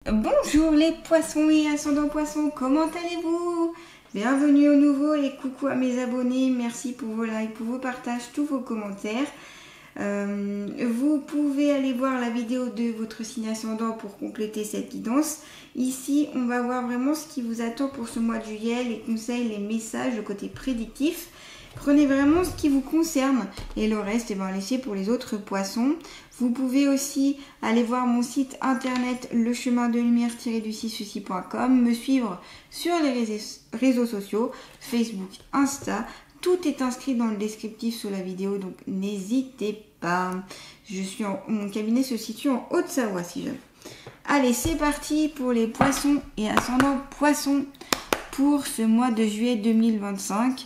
Bonjour les poissons et ascendants poissons, comment allez-vous? Bienvenue au nouveau et coucou à mes abonnés, merci pour vos likes, pour vos partages, tous vos commentaires. Vous pouvez aller voir la vidéo de votre signe ascendant pour compléter cette guidance. Ici, on va voir vraiment ce qui vous attend pour ce mois de juillet, les conseils, les messages, le côté prédictif. Prenez vraiment ce qui vous concerne et le reste, laissez pour les autres poissons. Vous pouvez aussi aller voir mon site internet lechemindelumière-du6souci.com, me suivre sur les réseaux sociaux, Facebook, Insta. Tout est inscrit dans le descriptif sous la vidéo, donc n'hésitez pas. Mon cabinet se situe en Haute-Savoie, si jamais. Allez, c'est parti pour les poissons et ascendants poissons pour ce mois de juillet 2025.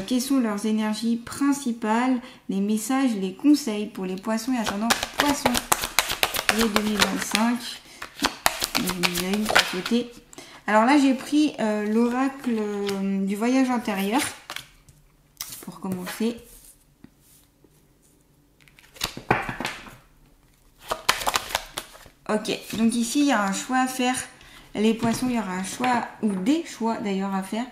Quelles sont leurs énergies principales, les messages, les conseils pour les poissons et ascendants poissons juillet 2025. Il y a une côté. Alors là, j'ai pris l'oracle du voyage intérieur pour commencer. Ok, donc ici, il y a un choix à faire. Les poissons, il y aura un choix, ou des choix d'ailleurs à faire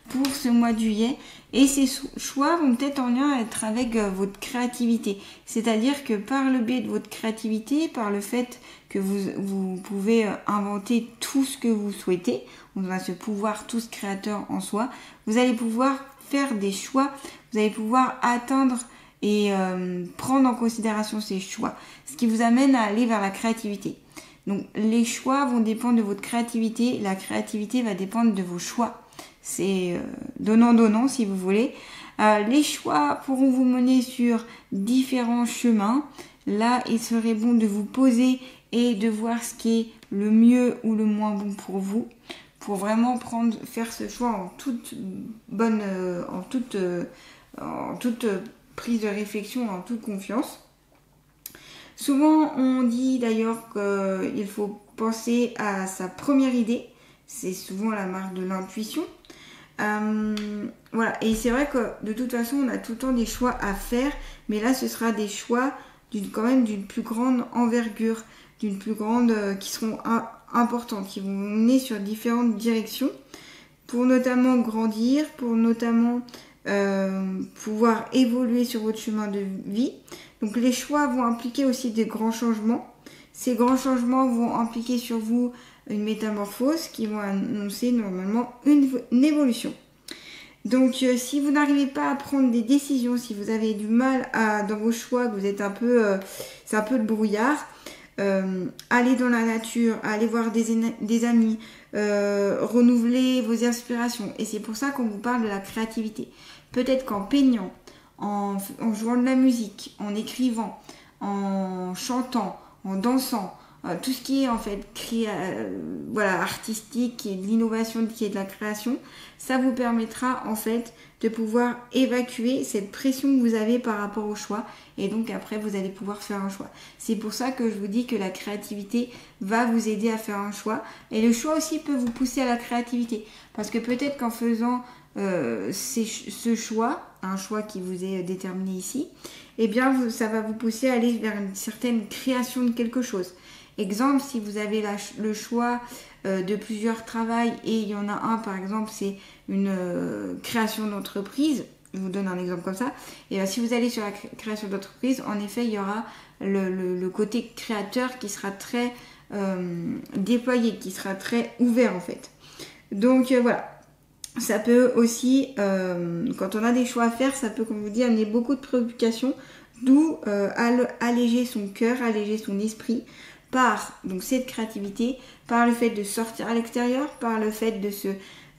pour ce mois de juillet. Et ces choix vont peut-être en lien être avec votre créativité. C'est-à-dire que par le biais de votre créativité, par le fait que vous pouvez inventer tout ce que vous souhaitez, on a ce pouvoir tous créateur en soi, vous allez pouvoir faire des choix, vous allez pouvoir atteindre et prendre en considération ces choix. Ce qui vous amène à aller vers la créativité. Donc les choix vont dépendre de votre créativité, la créativité va dépendre de vos choix. C'est donnant-donnant si vous voulez. Les choix pourront vous mener sur différents chemins. Là, il serait bon de vous poser et de voir ce qui est le mieux ou le moins bon pour vous, pour vraiment faire ce choix en toute prise de réflexion, en toute confiance. Souvent, on dit d'ailleurs qu'il faut penser à sa première idée. C'est souvent la marque de l'intuition. Voilà, et c'est vrai que de toute façon, on a tout le temps des choix à faire, mais là, ce sera des choix quand même d'une plus grande envergure, d'une plus grande, qui seront importantes, qui vont mener sur différentes directions, pour notamment grandir, pour notamment pouvoir évoluer sur votre chemin de vie. Donc les choix vont impliquer aussi des grands changements. Ces grands changements vont impliquer sur vous une métamorphose qui vont annoncer normalement une évolution. Donc si vous n'arrivez pas à prendre des décisions, si vous avez du mal dans vos choix, que vous êtes c'est un peu le brouillard, allez dans la nature, allez voir des amis, renouveler vos inspirations. Et c'est pour ça qu'on vous parle de la créativité. Peut-être qu'en peignant, en jouant de la musique, en écrivant, en chantant, en dansant, tout ce qui est en fait artistique, qui est de l'innovation, qui est de la création, ça vous permettra en fait de pouvoir évacuer cette pression que vous avez par rapport au choix, et donc après vous allez pouvoir faire un choix. C'est pour ça que je vous dis que la créativité va vous aider à faire un choix, et le choix aussi peut vous pousser à la créativité, parce que peut-être qu'en faisant ce choix, un choix qui vous est déterminé ici, eh bien ça va vous pousser à aller vers une certaine création de quelque chose. Exemple, si vous avez le choix de plusieurs travails et il y en a un, par exemple, c'est une création d'entreprise, je vous donne un exemple comme ça, et si vous allez sur la création d'entreprise, en effet, il y aura le côté créateur qui sera très déployé, qui sera très ouvert en fait. Donc voilà. Ça peut aussi, quand on a des choix à faire, ça peut, comme je vous dis, amener beaucoup de préoccupations, d'où alléger son cœur, alléger son esprit par donc cette créativité, par le fait de sortir à l'extérieur, par le fait de se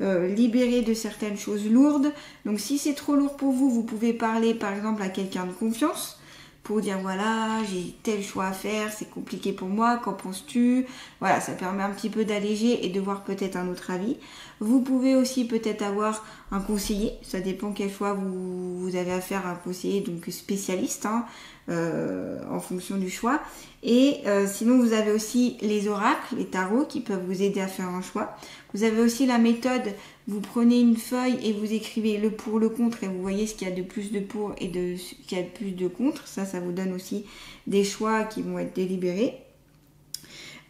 libérer de certaines choses lourdes. Donc si c'est trop lourd pour vous, vous pouvez parler par exemple à quelqu'un de confiance pour dire voilà, j'ai tel choix à faire, c'est compliqué pour moi, qu'en penses-tu? Voilà, ça permet un petit peu d'alléger et de voir peut-être un autre avis. Vous pouvez aussi peut-être avoir un conseiller, ça dépend quel choix vous avez à faire, un conseiller donc spécialiste en fonction du choix. Et sinon vous avez aussi les oracles, les tarots qui peuvent vous aider à faire un choix. Vous avez aussi la méthode, vous prenez une feuille et vous écrivez le pour, le contre et vous voyez ce qu'il y a de plus de pour et ce qu'il y a de plus de contre. Ça vous donne aussi des choix qui vont être délibérés.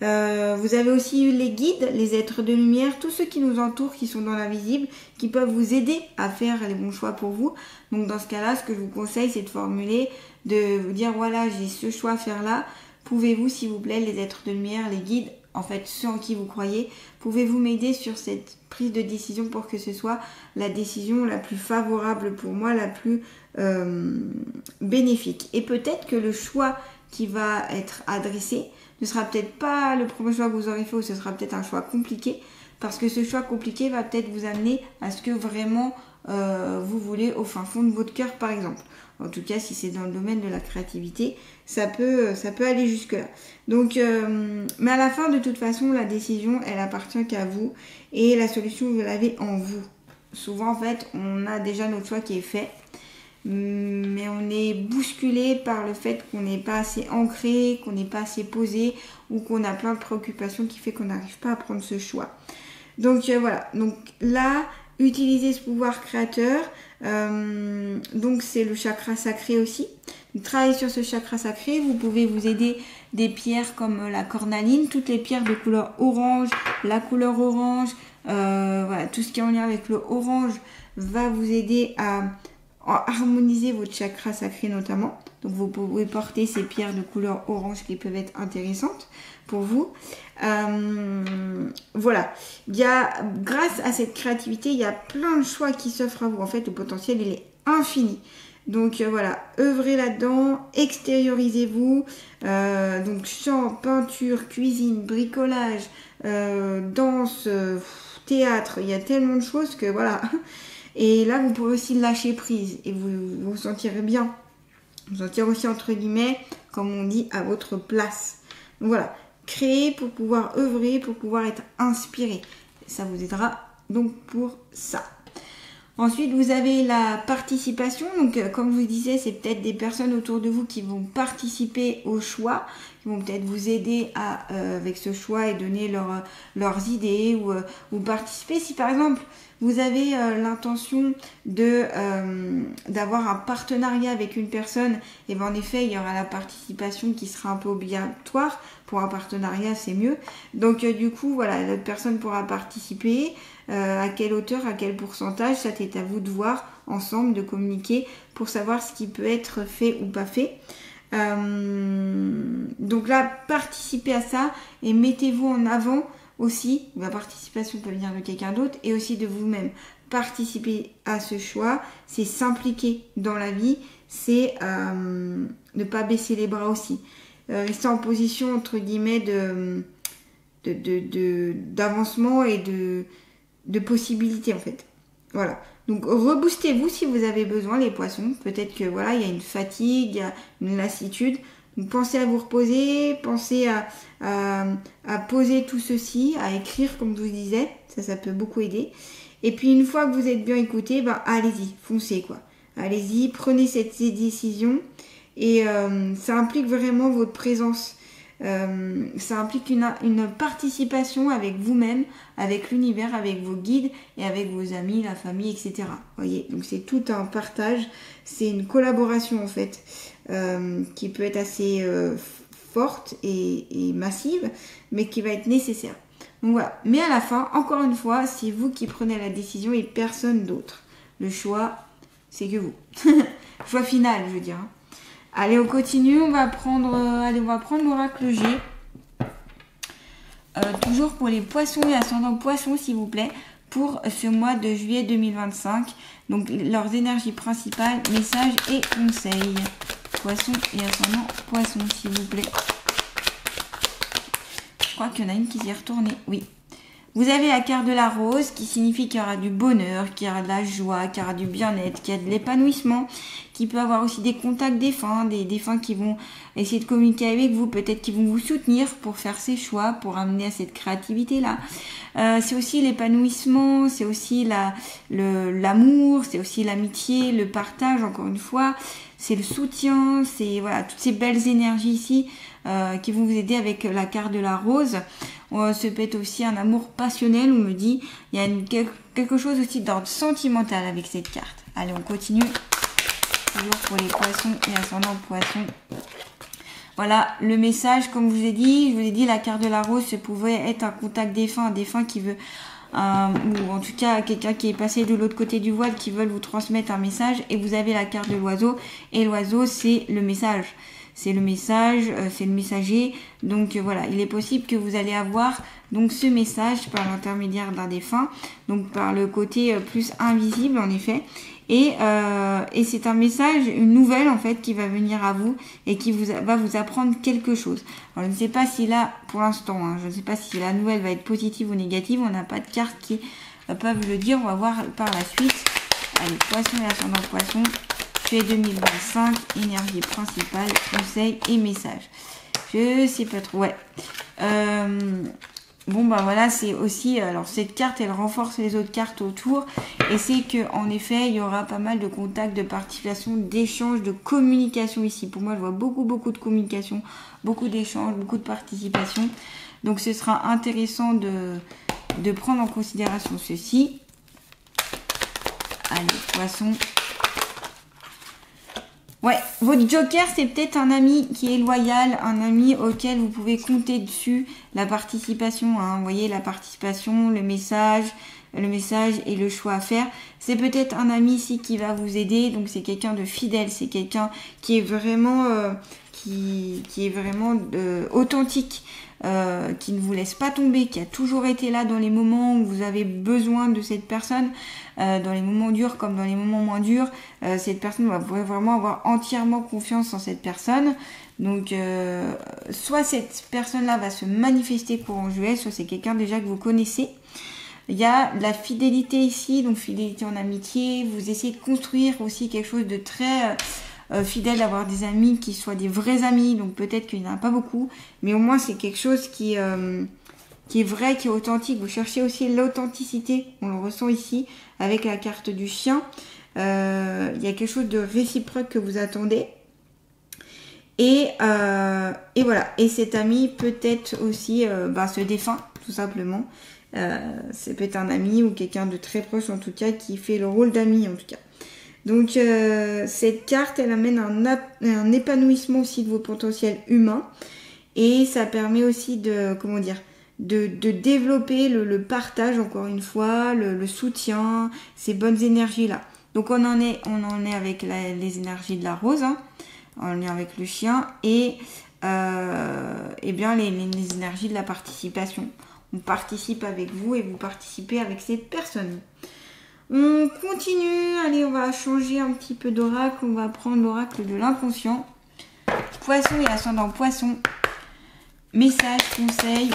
Vous avez aussi les guides, les êtres de lumière, tous ceux qui nous entourent, qui sont dans l'invisible, qui peuvent vous aider à faire les bons choix pour vous. Donc dans ce cas-là, ce que je vous conseille, c'est de formuler, de vous dire voilà, j'ai ce choix à faire là. Pouvez-vous, s'il vous plaît, les êtres de lumière, les guides, en fait ceux en qui vous croyez, pouvez-vous m'aider sur cette prise de décision pour que ce soit la décision la plus favorable pour moi, la plus bénéfique. Et peut-être que le choix qui va être adressé ne sera peut-être pas le premier choix que vous aurez fait, ou ce sera peut-être un choix compliqué, parce que ce choix compliqué va peut-être vous amener à ce que vraiment vous voulez au fin fond de votre cœur, par exemple. En tout cas, si c'est dans le domaine de la créativité, ça peut aller jusque-là. Donc, mais à la fin, de toute façon, la décision, elle appartient qu'à vous, et la solution, vous l'avez en vous. Souvent, en fait, on a déjà notre choix qui est fait, mais on est bousculé par le fait qu'on n'est pas assez ancré, qu'on n'est pas assez posé, ou qu'on a plein de préoccupations qui fait qu'on n'arrive pas à prendre ce choix. Donc voilà, donc là, utilisez ce pouvoir créateur, donc c'est le chakra sacré aussi. Travaillez sur ce chakra sacré, vous pouvez vous aider des pierres comme la cornaline, toutes les pierres de couleur orange, la couleur orange, voilà, tout ce qui est en lien avec le orange va vous aider à harmoniser votre chakra sacré notamment. Donc vous pouvez porter ces pierres de couleur orange qui peuvent être intéressantes pour vous. Voilà, grâce à cette créativité, il y a plein de choix qui s'offrent à vous. En fait, le potentiel, il est infini. Donc voilà, œuvrez là-dedans, extériorisez-vous. Donc chant, peinture, cuisine, bricolage, danse, théâtre, il y a tellement de choses que voilà. Et là, vous pourrez aussi lâcher prise et vous vous sentirez bien. Vous sentirez aussi, entre guillemets, comme on dit, à votre place. Donc voilà, créer pour pouvoir œuvrer, pour pouvoir être inspiré. Ça vous aidera donc pour ça. Ensuite, vous avez la participation. Donc, comme je vous disais, c'est peut-être des personnes autour de vous qui vont participer au choix, qui vont peut-être vous aider avec ce choix et donner leurs idées ou participer. Si par exemple, vous avez l'intention d'avoir un partenariat avec une personne, et bien en effet, il y aura la participation qui sera un peu obligatoire. Pour un partenariat, c'est mieux. Donc, du coup, voilà, l'autre personne pourra participer. À quelle hauteur, à quel pourcentage, ça c'est à vous de voir ensemble, de communiquer pour savoir ce qui peut être fait ou pas fait. Donc là, participez à ça et mettez-vous en avant aussi. La participation peut venir de quelqu'un d'autre et aussi de vous-même. Participer à ce choix, c'est s'impliquer dans la vie, c'est ne pas baisser les bras aussi. Rester en position, entre guillemets, d'avancement et de possibilités en fait. Voilà. Donc reboostez-vous si vous avez besoin les poissons. Peut-être que voilà, il y a une fatigue, il y a une lassitude. Donc pensez à vous reposer, pensez à poser tout ceci, à écrire comme je vous disais. Ça peut beaucoup aider. Et puis une fois que vous êtes bien écouté, allez-y, foncez quoi. Allez-y, prenez cette décision et ça implique vraiment votre présence. Ça implique une participation avec vous-même, avec l'univers, avec vos guides et avec vos amis, la famille, etc. Voyez, donc c'est tout un partage, c'est une collaboration en fait qui peut être assez forte et massive, mais qui va être nécessaire. Donc voilà. Mais à la fin, encore une fois, c'est vous qui prenez la décision et personne d'autre. Le choix, c'est que vous. Choix final, je veux dire. Allez, on continue, on va prendre l'oracle G. Toujours pour les poissons et ascendants poissons, s'il vous plaît, pour ce mois de juillet 2025. Donc, leurs énergies principales, messages et conseils. Poissons et ascendants poissons, s'il vous plaît. Je crois qu'il y en a une qui s'y est retournée, oui. Vous avez la carte de la rose qui signifie qu'il y aura du bonheur, qu'il y aura de la joie, qu'il y aura du bien-être, qu'il y a de l'épanouissement, qu'il peut avoir aussi des contacts défunts, des défunts qui vont essayer de communiquer avec vous, peut-être qui vont vous soutenir pour faire ces choix, pour amener à cette créativité-là. C'est aussi l'épanouissement, c'est aussi l'amour, c'est aussi l'amitié, le partage, encore une fois. C'est le soutien, c'est voilà toutes ces belles énergies ici qui vont vous aider avec la carte de la rose. Ça peut être aussi un amour passionnel, on me dit. Il y a quelque chose aussi d'ordre sentimental avec cette carte. Allez, on continue. Toujours pour les poissons et ascendants poissons. Voilà, le message, comme je vous ai dit, la carte de la rose, ça pouvait être un contact défunt, un défunt qui veut, ou en tout cas quelqu'un qui est passé de l'autre côté du voile, qui veut vous transmettre un message. Et vous avez la carte de l'oiseau, et l'oiseau, c'est le message. C'est le message, c'est le messager. Donc voilà, il est possible que vous allez avoir donc ce message par l'intermédiaire d'un défunt, donc par le côté plus invisible en effet. Et c'est un message, une nouvelle en fait qui va venir à vous et qui va vous apprendre quelque chose. Alors je ne sais pas si là, pour l'instant, je ne sais pas si la nouvelle va être positive ou négative. On n'a pas de cartes qui peuvent le dire. On va voir par la suite. Allez, poisson et ascendant poisson. Juillet 2025, énergie principale, conseil et message. Je sais pas trop, ouais. Bon bah voilà, c'est aussi, alors cette carte elle renforce les autres cartes autour, et c'est que en effet il y aura pas mal de contacts, de participation, d'échanges, de communication ici. Pour moi je vois beaucoup de communication, beaucoup d'échanges, beaucoup de participation. Donc ce sera intéressant de prendre en considération ceci. Allez, poisson. Ouais, votre joker, c'est peut-être un ami qui est loyal, un ami auquel vous pouvez compter dessus. La participation, vous voyez, la participation, le message et le choix à faire. C'est peut-être un ami ici qui va vous aider, donc c'est quelqu'un de fidèle, c'est quelqu'un qui est vraiment, authentique. Qui ne vous laisse pas tomber, qui a toujours été là dans les moments où vous avez besoin de cette personne, dans les moments durs comme dans les moments moins durs. Cette personne va vraiment avoir entièrement confiance en cette personne. Donc, soit cette personne-là va se manifester courant juillet, soit c'est quelqu'un déjà que vous connaissez. Il y a de la fidélité ici, donc fidélité en amitié. Vous essayez de construire aussi quelque chose de très... fidèle, d'avoir des amis qui soient des vrais amis, donc peut-être qu'il n'y en a pas beaucoup, mais au moins c'est quelque chose qui est vrai, qui est authentique. Vous cherchez aussi l'authenticité, on le ressent ici avec la carte du chien. Il y a quelque chose de réciproque que vous attendez. Et voilà, et cet ami peut-être aussi se défunt, tout simplement. C'est peut-être un ami ou quelqu'un de très proche en tout cas, qui fait le rôle d'ami en tout cas. Donc cette carte, elle amène un épanouissement aussi de vos potentiels humains, et ça permet aussi de développer le partage, encore une fois, le soutien, ces bonnes énergies là. Donc on en est avec les énergies de la rose, on est avec le chien, et bien les énergies de la participation. On participe avec vous et vous participez avec cette personne. On continue, allez, on va changer un petit peu d'oracle, on va prendre l'oracle de l'inconscient. Poisson et ascendant poisson. Message, conseil,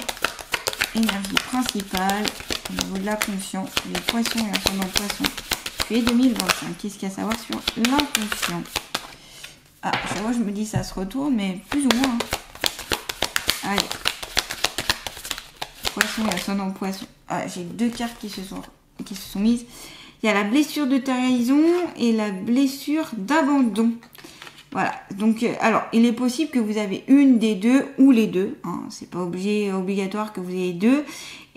énergie principale au niveau de l'inconscient. Les poissons et ascendant poisson. Juillet 2025. Qu'est-ce qu'il y a à savoir sur l'inconscient? Ah, ça va, je me dis ça se retourne, mais plus ou moins. Allez. Poisson et ascendant poisson. Ah, j'ai deux cartes qui se sont mises. Il y a la blessure de trahison et la blessure d'abandon. Voilà. Donc, alors, il est possible que vous avez une des deux ou les deux. C'est pas obligatoire que vous ayez deux.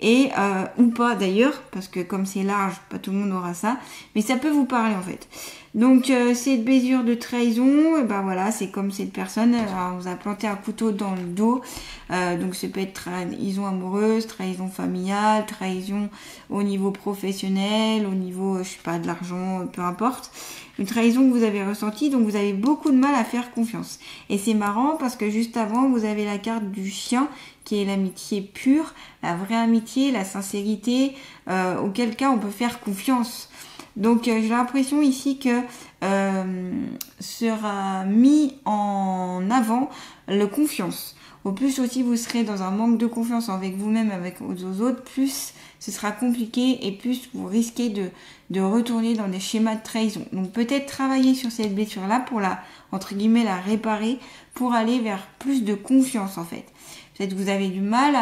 Et, ou pas d'ailleurs, parce que comme c'est large, pas tout le monde aura ça. Mais ça peut vous parler en fait. Donc, cette blessure de trahison, voilà, c'est comme cette personne, on vous a planté un couteau dans le dos. Donc, ça peut être trahison amoureuse, trahison familiale, trahison au niveau professionnel, au niveau, je sais pas, de l'argent, peu importe. Une trahison que vous avez ressentie, donc vous avez beaucoup de mal à faire confiance. Et c'est marrant parce que juste avant, vous avez la carte du chien, qui est l'amitié pure, la vraie amitié, la sincérité, auquel cas on peut faire confiance. Donc j'ai l'impression ici que sera mis en avant le confiance. Au plus aussi vous serez dans un manque de confiance avec vous-même, avec aux autres, plus ce sera compliqué et plus vous risquez de retourner dans des schémas de trahison. Donc peut-être travailler sur cette blessure-là pour entre guillemets, la réparer, pour aller vers plus de confiance en fait. Peut-être que vous avez du mal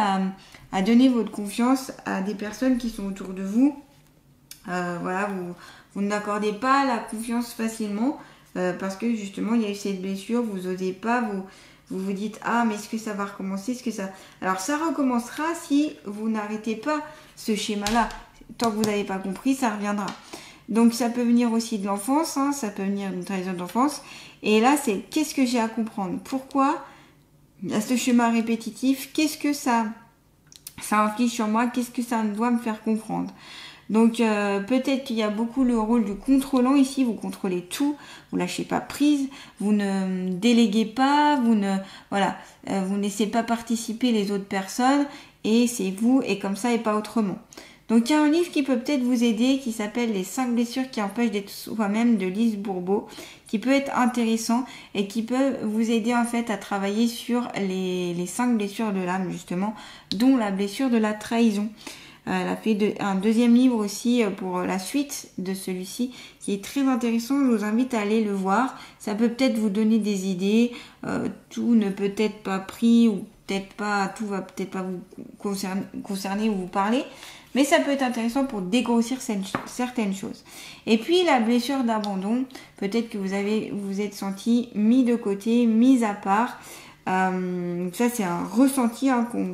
à donner votre confiance à des personnes qui sont autour de vous. Voilà, vous n'accordez pas la confiance facilement parce que justement il y a eu cette blessure, vous n'osez pas, vous dites mais est-ce que ça va recommencer, alors ça recommencera si vous n'arrêtez pas ce schéma-là. Tant que vous n'avez pas compris, ça reviendra. Donc ça peut venir aussi de l'enfance, ça peut venir d'une trahison d'enfance. Et là c'est qu'est-ce que j'ai à comprendre, pourquoi à ce schéma répétitif, qu'est-ce que ça inflige sur moi, qu'est-ce que ça doit me faire comprendre. Donc peut-être qu'il y a beaucoup le rôle du contrôlant ici, vous contrôlez tout, vous lâchez pas prise, vous ne déléguez pas, vous ne laissez pas participer les autres personnes et c'est vous et comme ça et pas autrement. Donc il y a un livre qui peut peut-être vous aider qui s'appelle Les 5 blessures qui empêchent d'être soi-même de Lise Bourbeau, qui peut être intéressant et qui peut vous aider en fait à travailler sur les 5 blessures de l'âme justement, dont la blessure de la trahison. Elle a fait un deuxième livre aussi pour la suite de celui-ci qui est très intéressant. Je vous invite à aller le voir. Ça peut peut-être vous donner des idées. Tout ne peut être pas pris ou peut-être pas, tout va peut-être pas vous concerner ou vous parler. Mais ça peut être intéressant pour dégrossir certaines choses. Et puis la blessure d'abandon, peut-être que vous êtes senti mis de côté, mis à part. Ça c'est un ressenti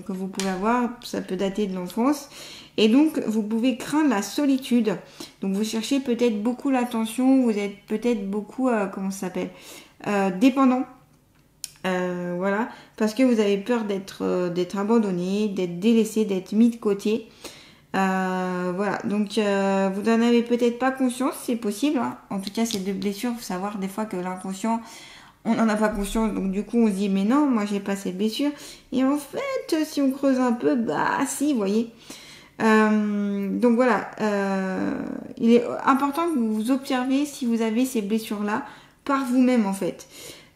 que vous pouvez avoir, ça peut dater de l'enfance. Et donc vous pouvez craindre la solitude. Donc vous cherchez peut-être beaucoup l'attention, vous êtes peut-être beaucoup, dépendant. Voilà, parce que vous avez peur d'être abandonné, d'être délaissé, d'être mis de côté. Voilà, donc vous n'en avez peut-être pas conscience, c'est possible. Hein. En tout cas, ces deux blessures, il faut savoir des fois que l'inconscient, on n'en a pas conscience, donc du coup on se dit mais non, moi j'ai pas ces blessures. Et en fait, si on creuse un peu, bah si, vous voyez. Donc voilà, il est important que vous observez si vous avez ces blessures-là par vous-même en fait.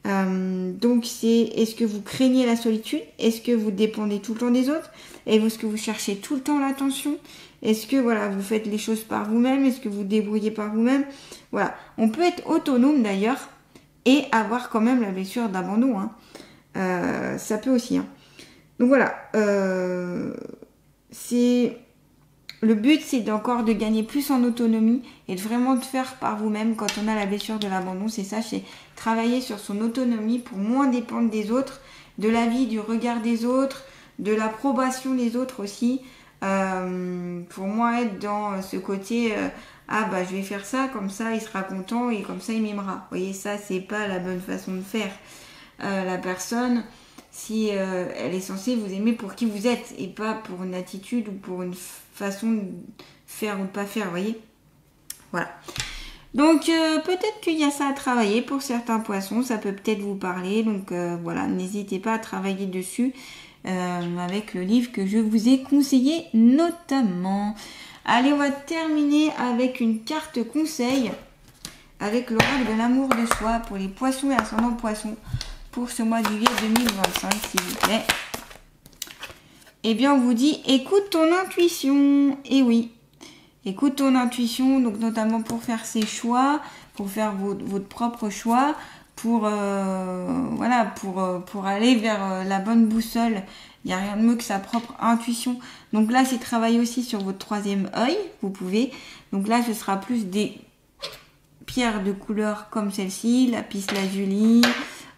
Donc est-ce que vous craignez la solitude? Est-ce que vous dépendez tout le temps des autres? Est-ce que vous cherchez tout le temps l'attention? Est-ce que voilà, vous faites les choses par vous-même? Est-ce que vous débrouillez par vous-même? Voilà, on peut être autonome d'ailleurs et avoir quand même la blessure d'abandon. Hein. Ça peut aussi. Hein. Donc voilà, le but, c'est encore de gagner plus en autonomie et de vraiment de faire par vous-même quand on a la blessure de l'abandon. C'est ça, c'est travailler sur son autonomie pour moins dépendre des autres, de l'avis, du regard des autres, de l'approbation des autres aussi. Pour moins être dans ce côté je vais faire ça, comme ça il sera content et comme ça il m'aimera. Vous voyez, ça c'est pas la bonne façon de faire. La personne, si elle est censée vous aimer pour qui vous êtes et pas pour une attitude ou pour une façon de faire ou de pas faire, vous voyez. Voilà. Donc peut-être qu'il y a ça à travailler pour certains poissons, ça peut peut-être vous parler. Donc voilà, n'hésitez pas à travailler dessus avec le livre que je vous ai conseillé notamment. Allez, on va terminer avec une carte conseil avec l'oracle de l'amour de soi pour les poissons et ascendants poissons pour ce mois de juillet 2025, s'il vous plaît. Eh bien, on vous dit, écoute ton intuition. Et oui, écoute ton intuition, donc notamment pour faire ses choix, pour faire votre propre choix, pour aller vers la bonne boussole. Il n'y a rien de mieux que sa propre intuition. Donc là, c'est travailler aussi sur votre troisième œil, vous pouvez. Donc là, ce sera plus des pierres de couleur comme celle-ci, lapis lazuli,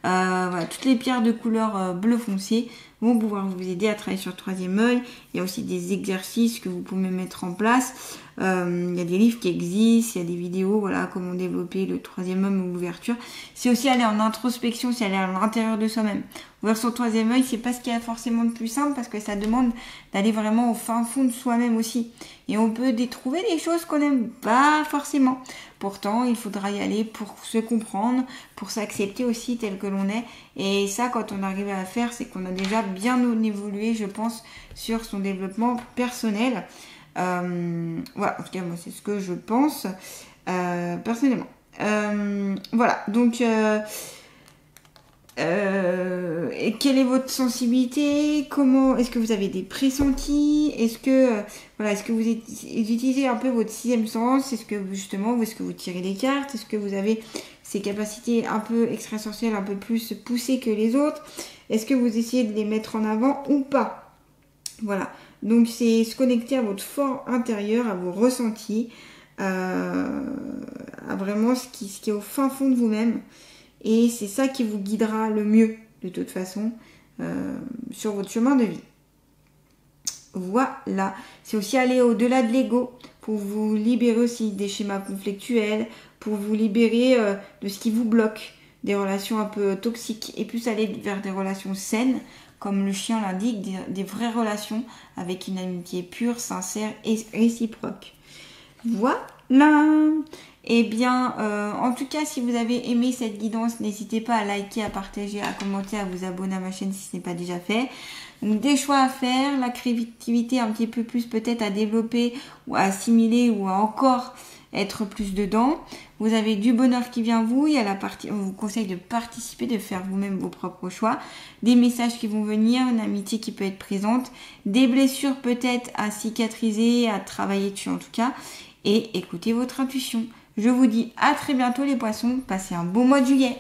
toutes les pierres de couleur bleu foncé vont pouvoir vous aider à travailler sur le troisième œil. Il y a aussi des exercices que vous pouvez mettre en place. Il y a des livres qui existent, il y a des vidéos, voilà, comment développer le troisième œil ou l'ouverture. C'est aussi aller en introspection, c'est aller à l'intérieur de soi-même. Ouvrir son troisième œil, c'est pas ce qu'il y a forcément de plus simple parce que ça demande d'aller vraiment au fin fond de soi-même aussi. Et on peut trouver des choses qu'on n'aime pas forcément. Pourtant, il faudra y aller pour se comprendre, pour s'accepter aussi tel que l'on est. Et ça, quand on arrive à le faire, c'est qu'on a déjà bien évolué, je pense, sur son développement personnel. Voilà, en tout cas, moi, c'est ce que je pense personnellement. Voilà, donc... et quelle est votre sensibilité? Comment est-ce que vous avez des pressentis? Est-ce que vous utilisez un peu votre sixième sens? Est-ce que justement, est-ce que vous tirez des cartes? Est-ce que vous avez ces capacités un peu extrasensorielles, un peu plus poussées que les autres? Est-ce que vous essayez de les mettre en avant ou pas? Voilà. Donc c'est se connecter à votre fort intérieur, à vos ressentis, à vraiment ce qui est au fin fond de vous-même. Et c'est ça qui vous guidera le mieux, de toute façon, sur votre chemin de vie. Voilà. C'est aussi aller au-delà de l'ego, pour vous libérer aussi des schémas conflictuels, pour vous libérer de ce qui vous bloque, des relations un peu toxiques et plus aller vers des relations saines, comme le chien l'indique, des vraies relations avec une amitié pure, sincère et réciproque. Voilà. Eh bien, en tout cas, si vous avez aimé cette guidance, n'hésitez pas à liker, à partager, à commenter, à vous abonner à ma chaîne si ce n'est pas déjà fait. Donc, des choix à faire, la créativité un petit peu plus peut-être à développer ou à assimiler ou à encore être plus dedans. Vous avez du bonheur qui vient à vous. Il y a la partie, on vous conseille de participer, de faire vous-même vos propres choix. Des messages qui vont venir, une amitié qui peut être présente, des blessures peut-être à cicatriser, à travailler dessus en tout cas. Et écoutez votre intuition. Je vous dis à très bientôt les poissons. Passez un beau mois de juillet.